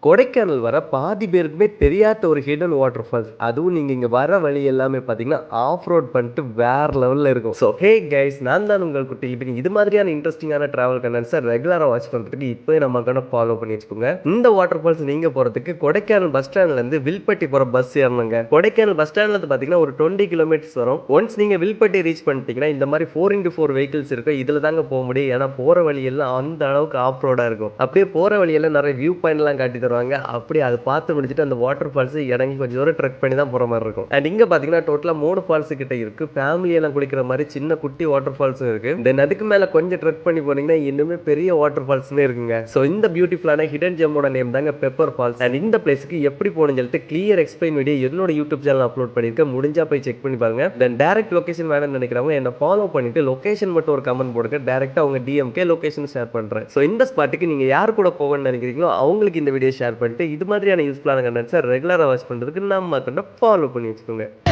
கொடைக்கானல் வர பாதி பேருக்குமே தெரியாத ஒரு ஹிடன் வாட்டர் ஃபால்ஸ். அதுவும் நீங்க இங்க வர வழி எல்லாமே பார்த்தீங்கன்னா, ஆஃப் ரோட் பண்ணிட்டு வேற லெவல்ல இருக்கும். ஸோ ஹே கைஸ், நான் தான் உங்கள் குட்டி லிபின். இது மாதிரியான இன்ட்ரெஸ்டிங்கான டிராவல் கண்டென்ட்ஸை ரெகுலரா வாட்ச் பண்றதுக்கு இப்பவே நம்ம அக்கௌண்ட்ட ஃபாலோ பண்ணி வச்சுக்கோங்க. இந்த வாட்டர் ஃபால்ஸ் நீங்க போறதுக்கு கொடைக்கானல் பஸ் ஸ்டாண்ட்ல இருந்து வில்பட்டி போற பஸ் ஏறணுங்க. கொடைக்கானல் பஸ் ஸ்டாண்ட்ல இருந்து பார்த்தீங்கன்னா ஒரு 20 கிலோமீட்டர்ஸ் வரும். ஒன்ஸ் நீங்க வில்பட்டி ரீச் பண்ணிட்டீங்கன்னா இந்த மாதிரி 4x4 வெஹிக்கிள்ஸ் இருக்கும். இதுல தாங்க போக முடியும். ஏன்னா போற வழி எல்லாம் அந்த அளவுக்கு ஆஃப் ரோடா இருக்கும். அப்படியே போற வழியெல்லாம் நிறைய வியூ பாயிண்ட் எல்லாம் காட்டி தருவாங்க. அப்படி அதை பார்த்து முடிச்சுட்டு அந்த வாட்டர் ஃபால்ஸ் இறங்கி கொஞ்சம் தூரம் ட்ரெக் பண்ணி தான் போற மாதிரி இருக்கும். அண்ட் இங்க பாத்தீங்கன்னா டோட்டலா 3 ஃபால்ஸ் கிட்ட இருக்கு. ஃபேமிலி எல்லாம் குளிக்கிற மாதிரி சின்ன குட்டி வாட்டர் ஃபால்ஸும் இருக்கு. தென் அதுக்கு மேல கொஞ்சம் ட்ரெக் பண்ணி போனீங்கன்னா இன்னுமே பெரிய வாட்டர் ஃபால்ஸ்னே இருக்குங்க. ஸோ இந்த பியூட்டிஃபுல்லான ஹிடன் ஜெம்மோட நேம் தாங்க பெப்பர் ஃபால்ஸ். அண்ட் இந்த பிளேஸ்க்கு எப்படி போகணும்னு சொல்லிட்டு கிளியர் எக்ஸ்பிளைன் வீடியோ என்னோட யூடியூப் சேனல் அப்லோட் பண்ணிருக்கேன். முடிஞ்சா போய் செக் பண்ணி பாருங்க. தென் டைரக்ட் லொகேஷன் வேணும்னு நினைக்கிறவங்க என்ன ஃபாலோ பண்ணிட்டு லொகேஷன் மட்டும் ஒரு கமெண்ட் போடுங்க. டைரக்டா அவங்க டிஎம்கே லொகேஷன் ஷேர் பண்றேன். ஸோ இந்த ஸ்பாட்டுக்கு நீங்க யார் கூட போகணும்னு நினைக்கிறீங்களோ அவங்களுக்கு இந்த வீடியோ ஷேர் பண்ணிட்டு இது மாதிரியான யூஸ்ஃபுல்லான கண்டென்ட்ஸை ரெகுலராக வாட்ச் பண்ணுறதுக்கு நம்ம அக்கௌண்ட்டை ஃபாலோ பண்ணி வச்சுக்கோங்க.